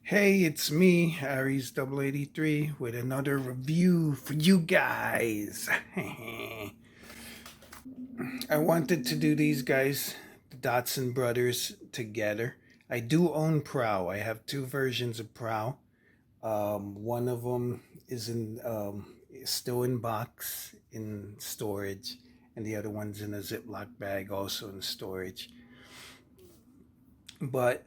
Hey, it's me, Aries 83, with another review for you guys. I wanted to do these guys, the Datsun Brothers, together. I do own Prowl. I have two versions of Prowl. One of them is still in box in storage, and the other one's in a Ziploc bag, also in storage. But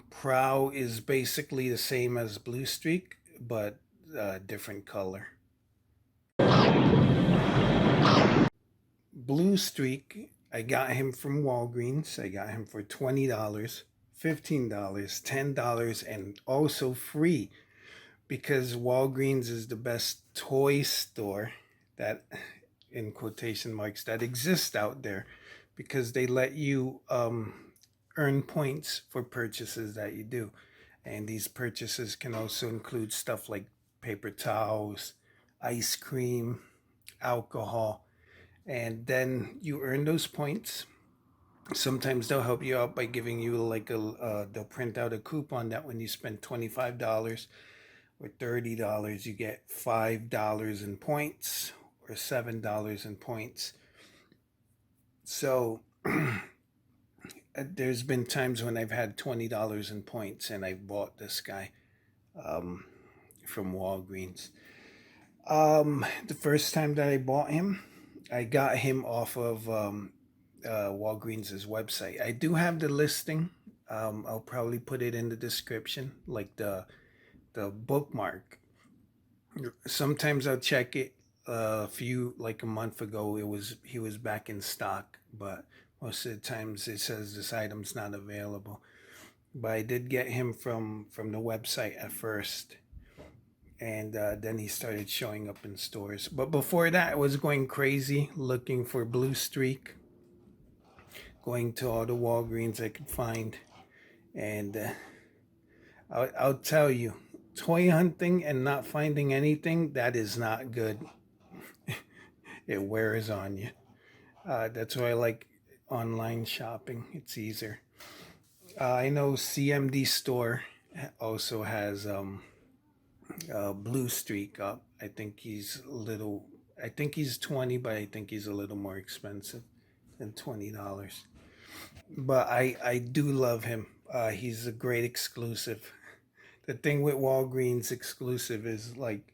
Prowl is basically the same as Bluestreak, but different color. Bluestreak, I got him from Walgreens. I got him for $20, $15, $10, and also free because Walgreens is the best toy store that, in quotation marks, that exists out there because they let you earn points for purchases that you do. And these purchases can also include stuff like paper towels, ice cream, alcohol, and then you earn those points. Sometimes they'll help you out by giving you like they'll print out a coupon that when you spend $25 or $30, you get $5 in points or $7 in points. So there's been times when I've had $20 in points and I've bought this guy from Walgreens. The first time that I bought him, I got him off of Walgreens' website. I do have the listing. I'll probably put it in the description, like the bookmark. Sometimes I'll check it. Like a month ago, he was back in stock, but most of the times it says this item's not available. But I did get him from the website at first, and then he started showing up in stores. But before that, I was going crazy looking for Bluestreak, going to all the Walgreens I could find, and I'll tell you, toy hunting and not finding anything, that is not good. It wears on you. That's why I like online shopping. It's easier. I know CMD Store also has Bluestreak up. I think he's a little. I think he's 20, but I think he's a little more expensive than $20. But I do love him. He's a great exclusive. The thing with Walgreens exclusive is like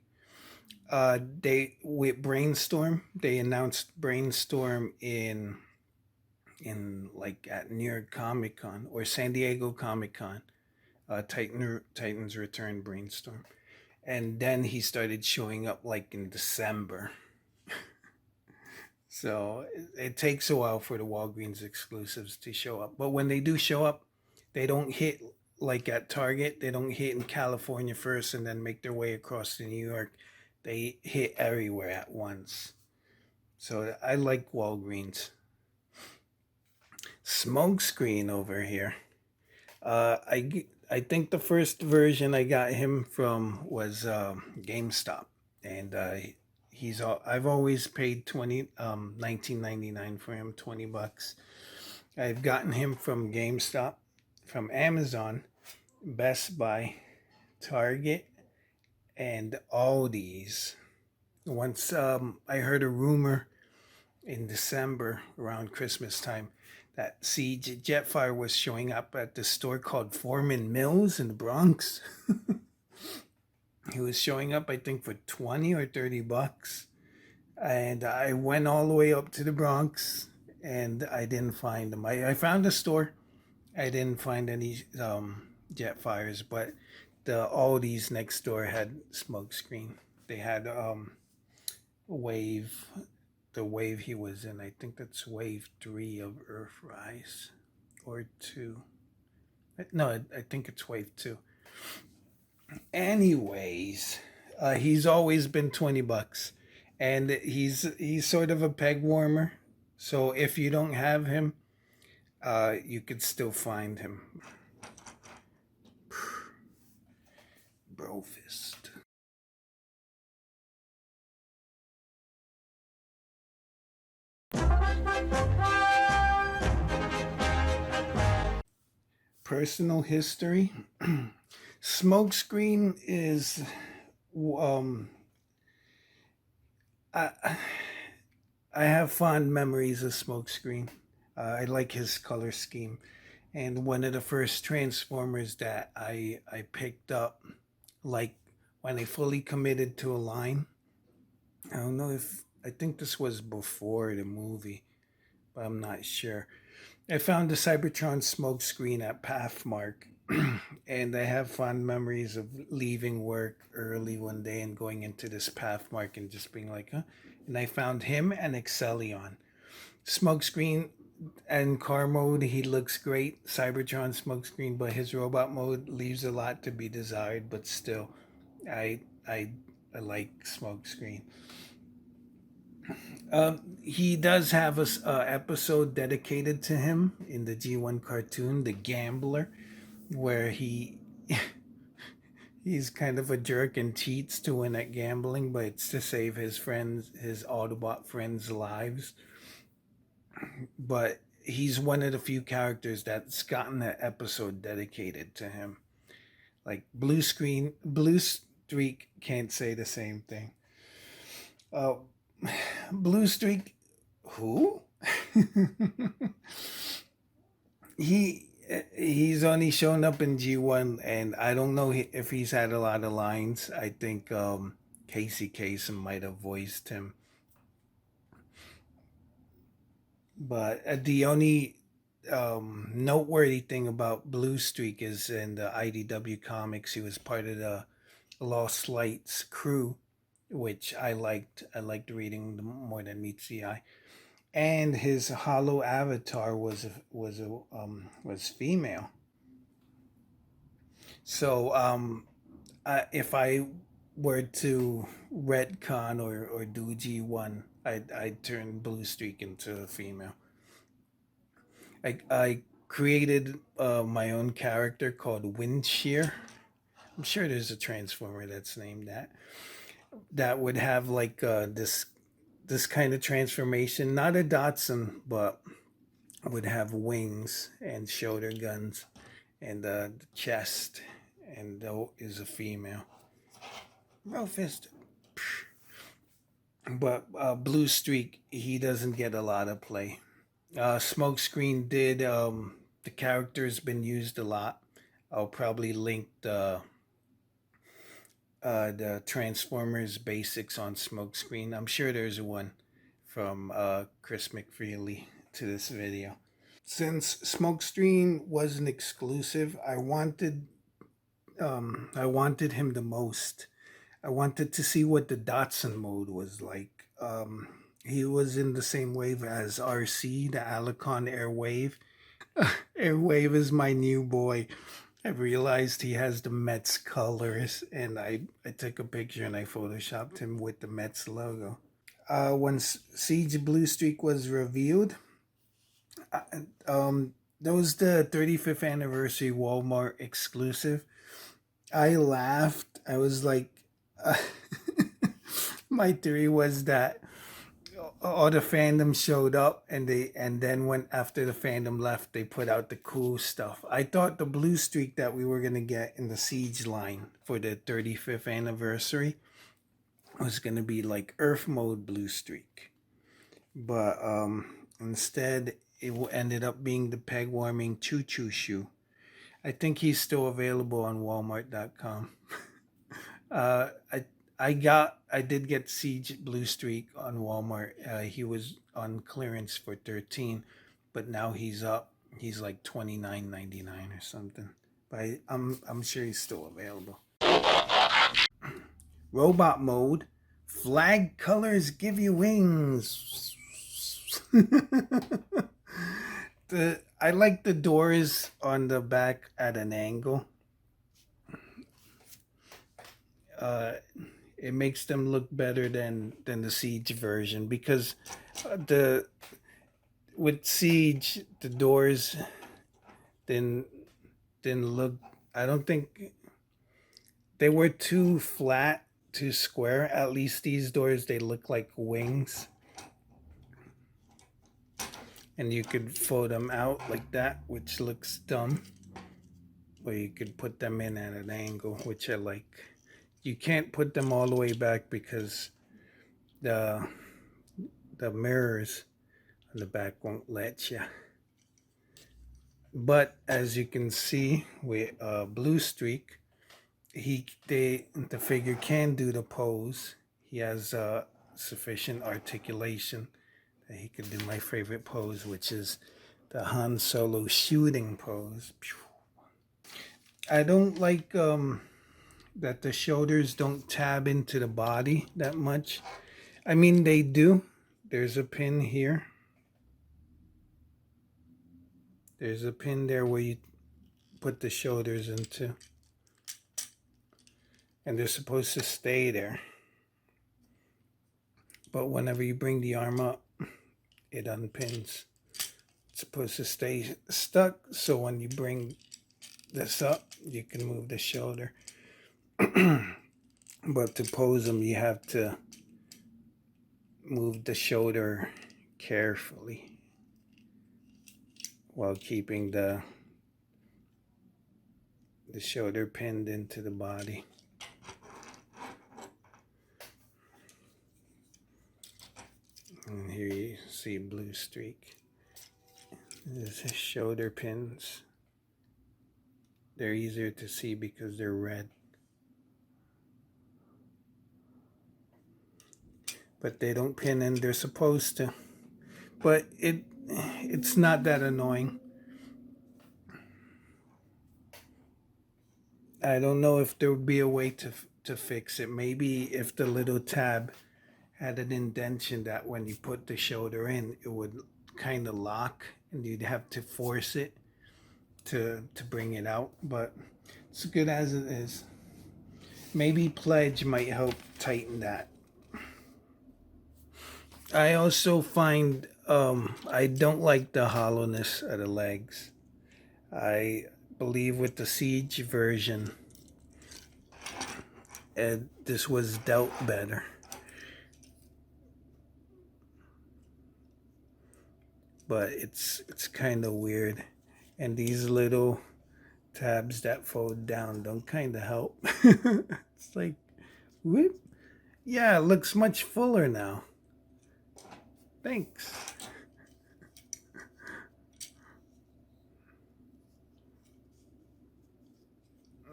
they with Brainstorm, they announced Brainstorm in like at New York Comic Con or San Diego Comic Con, Titans Return Brainstorm, and then he started showing up like in December. So it takes a while for the Walgreens exclusives to show up, but when they do show up, they don't hit like at Target. They don't hit in California first and then make their way across to New York. They hit everywhere at once. So I like Walgreens. Smokescreen over here. I think the first version I got him from was GameStop, and I've always paid 19.99 for him, $20. I've gotten him from GameStop, from Amazon, Best Buy, Target, and Aldi's. Once I heard a rumor in December around Christmas time that Siege Jetfire was showing up at the store called Foreman Mills in the Bronx. He was showing up, I think, for 20 or $30. And I went all the way up to the Bronx and I didn't find them. I found a store. I didn't find any Jetfires, but the Aldi's next door had Smokescreen. They had Wave, the wave he was in. I think that's wave 3 of Earthrise, or 2. No, I think it's wave 2. Anyways, he's always been $20, and he's sort of a peg warmer. So if you don't have him, you could still find him. Brofist. personal history. Smokescreen is um I I have fond memories of Smokescreen. I like his color scheme, and one of the first Transformers that I picked up, like when I fully committed to a line. I don't know if I think this was before the movie, but I'm not sure. I found the Cybertron Smokescreen at Pathmark, and I have fond memories of leaving work early one day and going into this Pathmark and just being like, huh? And I found him and Excellion. Smokescreen and car mode, he looks great. Cybertron Smokescreen, but his robot mode leaves a lot to be desired. But still, I I I like Smokescreen. He does have a episode dedicated to him in the G1 cartoon, The Gambler, where he's kind of a jerk and cheats to win at gambling, but it's to save his friends, his Autobot friends' lives. But he's one of the few characters that's gotten an episode dedicated to him. Like Bluestreak can't say the same thing. Uh, Bluestreak, who? He's only shown up in G1, and I don't know if he's had a lot of lines. I think Casey Kasem might have voiced him, but the only noteworthy thing about Bluestreak is in the IDW comics, he was part of the Lost Lights crew, which I liked. I liked reading them more than meets the eye. And his hollow avatar was female. So if I were to retcon or do G1, I'd turn Bluestreak into a female. I created my own character called Windshear. I'm sure there's a Transformer that's named that. That would have like this kind of transformation, not a Datsun, but would have wings and shoulder guns and the chest, and is a female. Rufus. But Bluestreak, he doesn't get a lot of play. Smokescreen did. The character's been used a lot. I'll probably link the Transformers basics on Smokescreen. I'm sure there's one from Chris McFeely to this video. Since Smokescreen was an exclusive, I wanted him the most. I wanted to see what the Datsun mode was like. He was in the same wave as RC, the Alicon Airwave. Airwave is my new boy. I realized he has the Mets colors, and I took a picture and I photoshopped him with the Mets logo. When Siege Bluestreak was revealed, that was the 35th anniversary Walmart exclusive. I laughed. I was like, my theory was that all the fandom showed up, and then when after the fandom left, they put out the cool stuff. I thought the Bluestreak that we were gonna get in the Siege line for the 35th anniversary was gonna be like Earth mode Bluestreak, but instead it ended up being the peg warming Choo Choo Shoe. I think he's still available on Walmart.com. I did get Siege Bluestreak on Walmart. He was on clearance for 13, but now he's up. He's like $29.99 or something. But I'm sure he's still available. Robot mode. Flag colors give you wings. I like the doors on the back at an angle. It makes them look better than the Siege version, because with Siege the doors didn't look. I don't think they were too flat, too square. At least these doors, they look like wings, and you could fold them out like that, which looks dumb. where you could put them in at an angle, which I like. You can't put them all the way back because the mirrors on the back won't let you. But as you can see with Bluestreak, the figure can do the pose. He has sufficient articulation that he could do my favorite pose, which is the Han Solo shooting pose. I don't like that the shoulders don't tab into the body that much. I mean, they do. There's a pin here. There's a pin there where you put the shoulders into. And they're supposed to stay there. But whenever you bring the arm up, it unpins. It's supposed to stay stuck, so when you bring this up, you can move the shoulder. But to pose them, you have to move the shoulder carefully while keeping the shoulder pinned into the body. And here you see Bluestreak. This is his shoulder pins. They're easier to see because they're red. But they don't pin in, they're supposed to. But it's not that annoying. I don't know if there would be a way to fix it. Maybe if the little tab had an indentation that when you put the shoulder in, it would kind of lock and you'd have to force it to bring it out. But it's good as it is. Maybe Pledge might help tighten that. I also find I don't like the hollowness of the legs. I believe with the Siege version, this was dealt better. But it's kind of weird. And these little tabs that fold down don't kind of help. It's like, whoop. Yeah, it looks much fuller now. Thanks.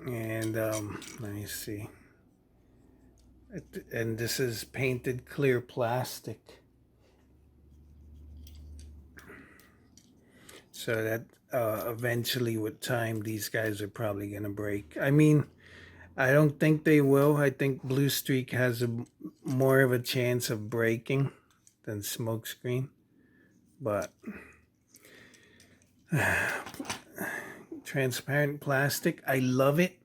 And let me see. And this is painted clear plastic. So that eventually with time, these guys are probably going to break. I mean, I don't think they will. I think Bluestreak has more of a chance of breaking than Smokescreen. But transparent plastic, I love it,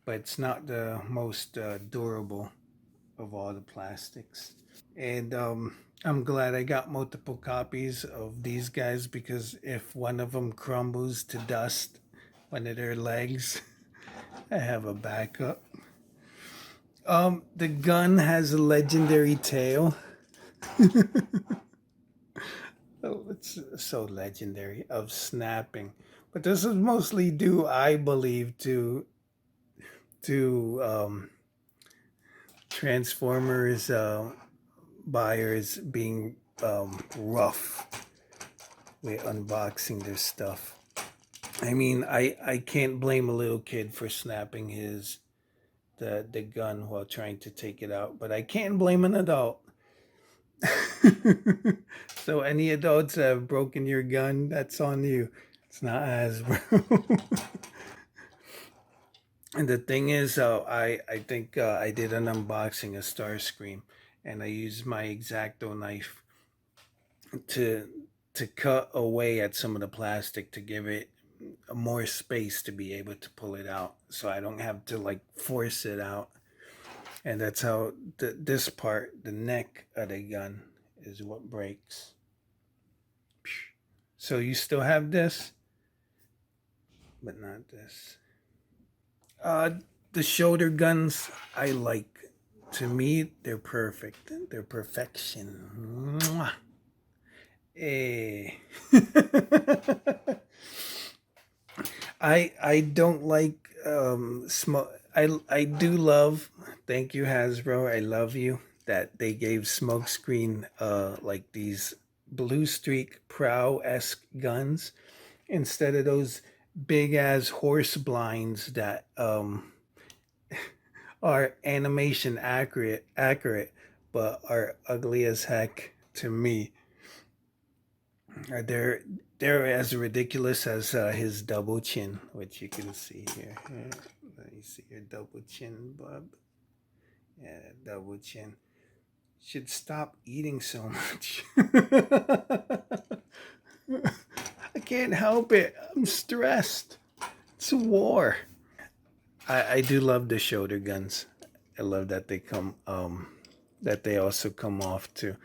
but it's not the most durable of all the plastics. And I'm glad I got multiple copies of these guys because if one of them crumbles to dust, one of their legs, I have a backup. The gun has a legendary tail. Oh, it's so legendary of snapping. But this is mostly due, I believe, to Transformers buyers being rough with unboxing their stuff. I mean, I can't blame a little kid for snapping the gun while trying to take it out, but I can't blame an adult. So any adults that have broken your gun, that's on you. It's not Hasbro. And the thing is, I think I did an unboxing of Starscream, and I used my X-Acto knife to cut away at some of the plastic to give it more space to be able to pull it out, so I don't have to like force it out. And that's how this part, the neck of the gun, is what breaks. So you still have this, but not this. The shoulder guns I like. To me, they're perfect. They're perfection. Mwah. Eh. I don't like smoke. I do love. Thank you, Hasbro. I love you that they gave Smokescreen like these Bluestreak Prowl esque guns instead of those big ass horse blinds that are animation accurate but are ugly as heck to me. They're as ridiculous as his double chin, which you can see here. Let me see your double chin, bub. Yeah, double chin. Should stop eating so much. I can't help it. I'm stressed. It's a war. I do love the shoulder guns. I love that they come that they also come off too.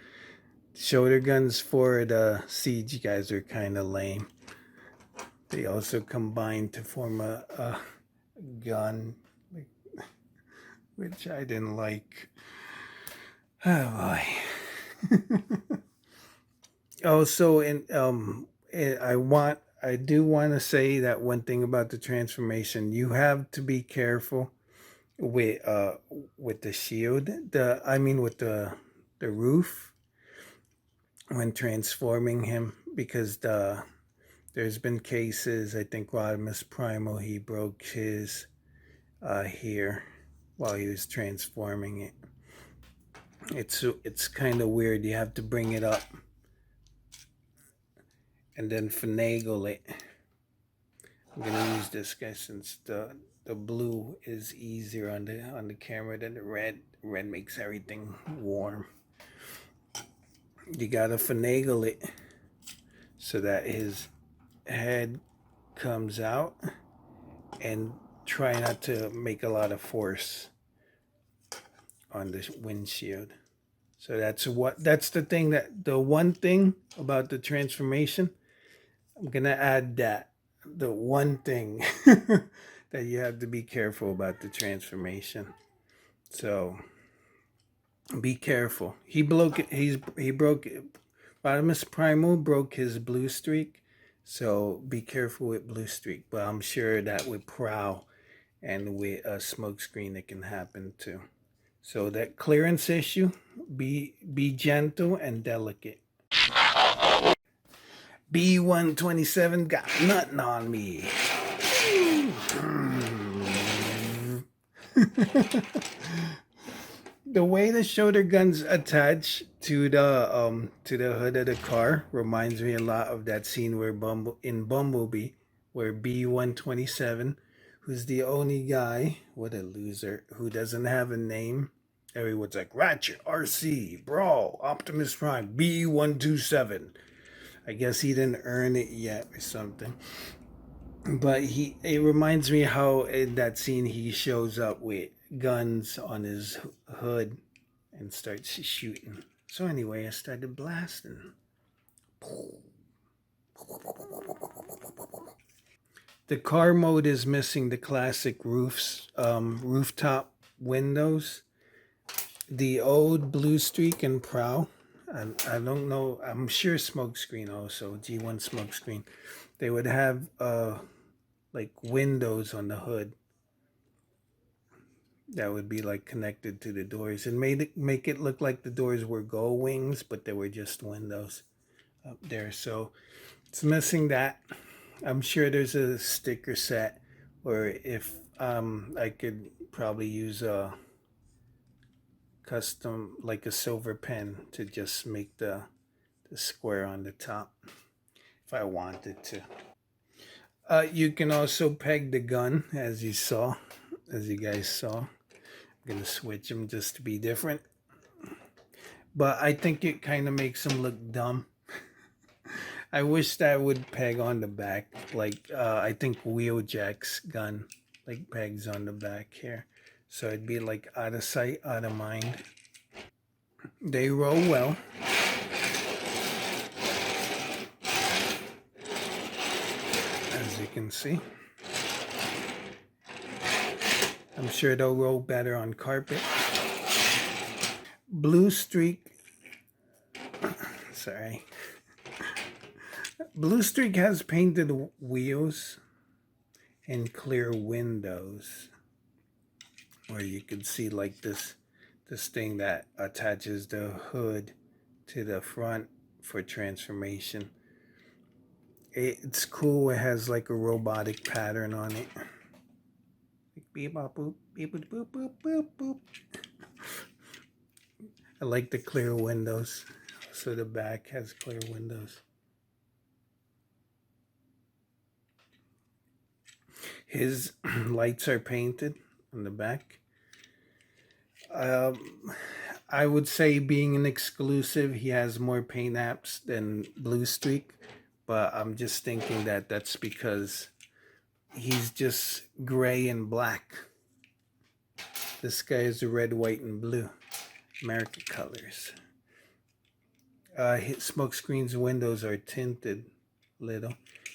Shoulder guns for the siege guys are kind of lame. They also combine to form a gun, which I didn't like. Oh boy. Also, I do want to say that one thing about the transformation, you have to be careful with the shield. With the roof when transforming him because there's been cases. I think Rodimus Primal he broke his here while he was transforming it. It's kind of weird. You have to bring it up and then finagle it. I'm gonna use this guy since the blue is easier on the camera than the red. Red makes everything warm. You gotta finagle it so that his head comes out and try not to make a lot of force on the windshield. So that's the one thing about the transformation. I'm gonna add that the one thing that you have to be careful about the transformation. So be careful. He broke Rodimus Primal broke his Bluestreak. So be careful with Bluestreak. But I'm sure that with Prowl and with a Smokescreen it can happen too. So that clearance issue, be gentle and delicate. B127 got nothing on me. The way the shoulder guns attach to the hood of the car reminds me a lot of that scene where Bumblebee, where B127, who's the only guy, what a loser, who doesn't have a name. Everyone's like Ratchet, RC, Brawl, Optimus Prime, B127. I guess he didn't earn it yet or something. But it reminds me how in that scene he shows up with guns on his hood and starts shooting. So anyway, I started blasting. The car mode is missing the classic rooftop windows. The old Bluestreak and Prowl. I don't know. I'm sure Smokescreen also, G1 Smokescreen. They would have like windows on the hood that would be like connected to the doors and make it look like the doors were gull wings, but they were just windows up there. So it's missing that. I'm sure there's a sticker set, or if I could probably use a custom like a silver pen to just make the square on the top if I wanted to. You can also peg the gun as you guys saw. I'm gonna switch them just to be different. But I think it kind of makes them look dumb. I wish that would peg on the back. Like, I think Wheeljack's gun, like, pegs on the back here. So it'd be like out of sight, out of mind. They roll well. As you can see. I'm sure they'll roll better on carpet. Bluestreak. Sorry. Bluestreak has painted wheels. and clear windows, where you can see like this thing that attaches the hood to the front for transformation. It's cool. It has like a robotic pattern on it. Like beep bop boop beep boop boop boop boop boop. I like the clear windows. So the back has clear windows. His lights are painted on the back. I would say, being an exclusive, he has more paint apps than Bluestreak, but I'm just thinking that that's because he's just gray and black. This guy is red, white, and blue. America colors. His Smokescreen's windows are tinted little.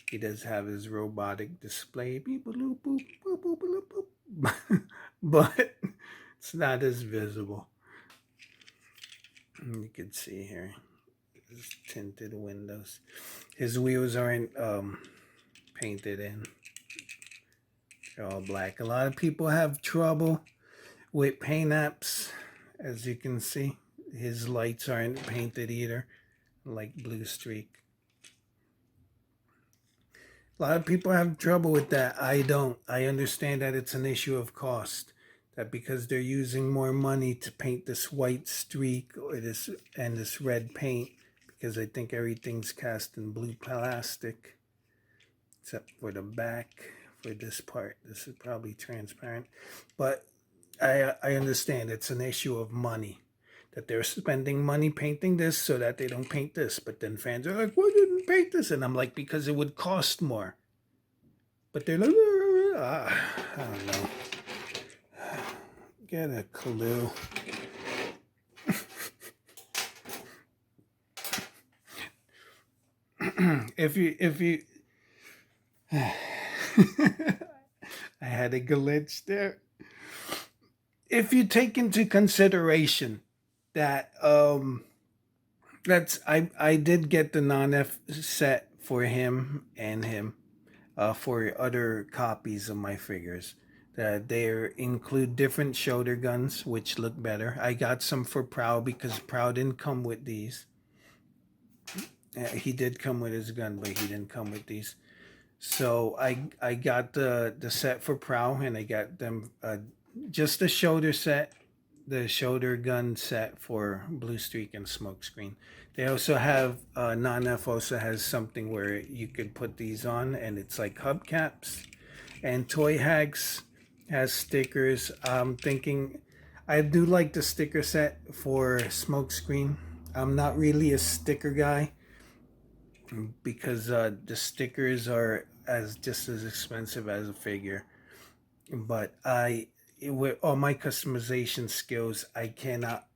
He does have his robotic display. Beep, boop, boop, boop, boop, boop, boop. But it's not as visible. You can see here his tinted windows. His wheels aren't painted in. They're all black. A lot of people have trouble with paint apps. As you can see, his lights aren't painted either, like Bluestreak. A lot of people have trouble with that. I don't. I understand that it's an issue of cost. That because they're using more money to paint this white streak or this red paint, because I think everything's cast in blue plastic, except for the back. For this part, this is probably transparent, but I understand it's an issue of money, that they're spending money painting this so that they don't paint this. But then fans are like, why didn't you paint this? And I'm like, because it would cost more. But they're like, I don't know. Get a clue. if you I had a glitch there. If you take into consideration that I did get the non-F set for him and him for other copies of my figures. They include different shoulder guns, which look better. I got some for Prowl because Prowl didn't come with these. He did come with his gun, but he didn't come with these. So I got the set for Prowl, and I got them just the shoulder set, the shoulder gun set for Bluestreak and Smokescreen. They also have non-F also has something where you could put these on, and it's like hubcaps. And Toy Hacks has stickers. I'm thinking I do like the sticker set for Smokescreen. I'm not really a sticker guy because the stickers are just as expensive as a figure. But with all my customization skills, I cannot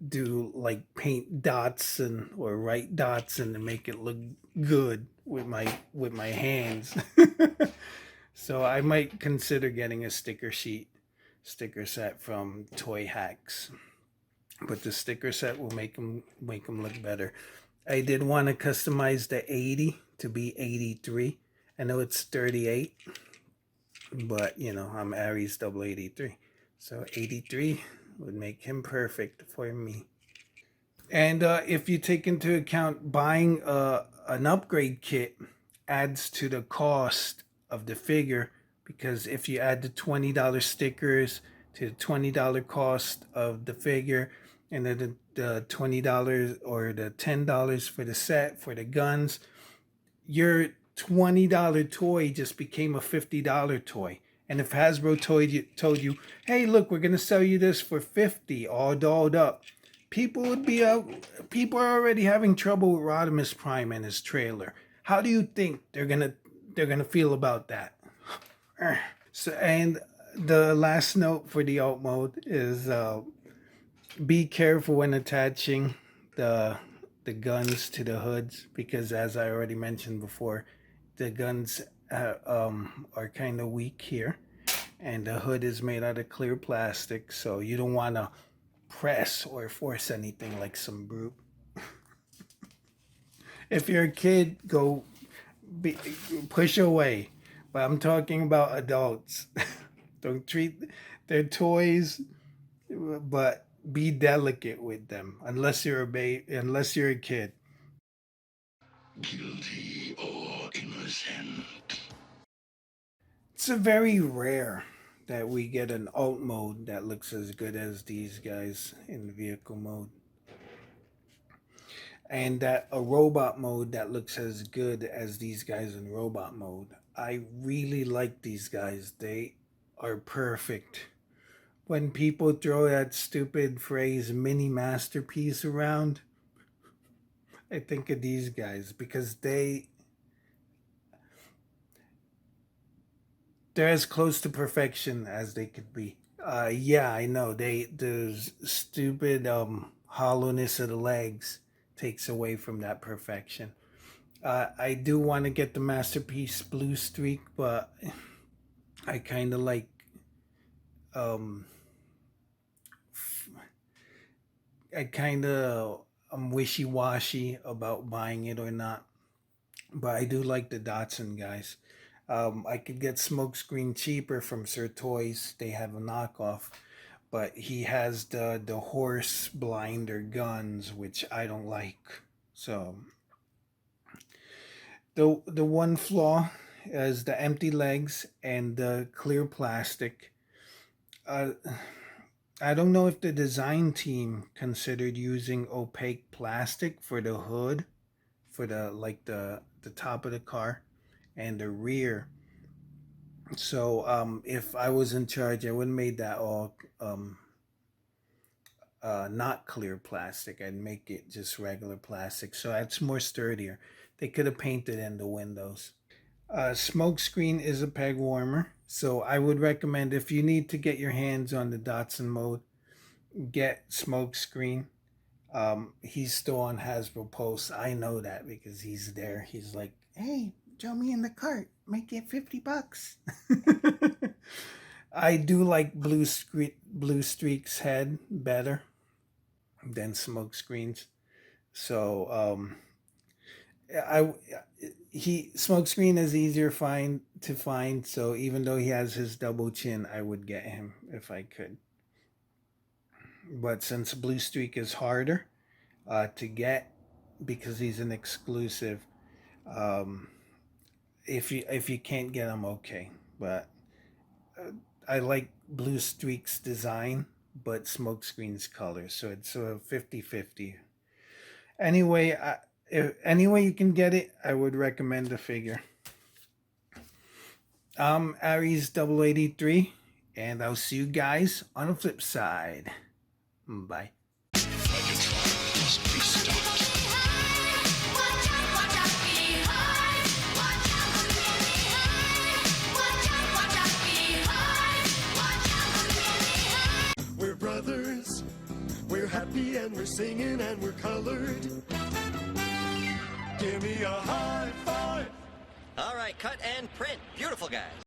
do like paint dots or write dots and to make it look good with my hands. So I might consider getting a sticker set from Toy Hacks. But the sticker set will make them look better. I did want to customize the 80 to be 83. I know it's 38, but I'm Aries 83. So 83 would make him perfect for me. And if you take into account buying an upgrade kit adds to the cost of the figure, because if you add the $20 stickers to the $20 cost of the figure, and then the $20 or the $10 for the set for the guns, your $20 toy just became a $50 toy. And if Hasbro told you, hey, look, we're gonna sell you this for $50, all dolled up, people would be out. People are already having trouble with Rodimus Prime and his trailer. How do you think they're gonna feel about that? So, and the last note for the alt mode is be careful when attaching the guns to the hoods, because as I already mentioned before, the guns are kind of weak here, and the hood is made out of clear plastic, so you don't want to press or force anything like some brute. If you're a kid, push away. But I'm talking about adults. Don't treat their toys, but be delicate with them. Unless you're a kid. Guilty or innocent. It's a very rare that we get an alt mode that looks as good as these guys in vehicle mode. And that a robot mode that looks as good as these guys in robot mode. I really like these guys. They are perfect. When people throw that stupid phrase mini masterpiece around, I think of these guys because they're as close to perfection as they could be. Yeah, I know. The stupid hollowness of the legs takes away from that perfection. I do want to get the masterpiece Bluestreak, but I kind of like um, I'm wishy washy about buying it or not. But I do like the Datsun guys. I could get Smokescreen cheaper from Sir Toys. They have a knockoff, but he has the horse blinder guns, which I don't like. So the one flaw is the empty legs and the clear plastic. Uh, I don't know if the design team considered using opaque plastic for the hood, for the top of the car, and the rear. So if I was in charge, I would have made that all not clear plastic. I'd make it just regular plastic, so it's more sturdier. They could have painted in the windows. Smokescreen is a peg warmer, so I would recommend if you need to get your hands on the Datsun mode, get Smokescreen. He's still on Hasbro Post. I know that because he's there. He's like, hey, throw me in the cart. Make it $50. I do like Bluestreak's head better than Smokescreen's. So I he Smokescreen is easier to find. So even though he has his double chin, I would get him if I could. But since Bluestreak is harder to get because he's an exclusive, um, if you can't get him, okay. But I like Bluestreak's design, but Smokescreen's color, so it's a 50-50. Anyway, if any way you can get it, I would recommend the figure. I'm Aries 083, and I'll see you guys on the flip side. Bye. Cybertron must be stopped. We're brothers, we're happy and we're singing and we're colored. Give me a high five. All right, cut and print. Beautiful, guys.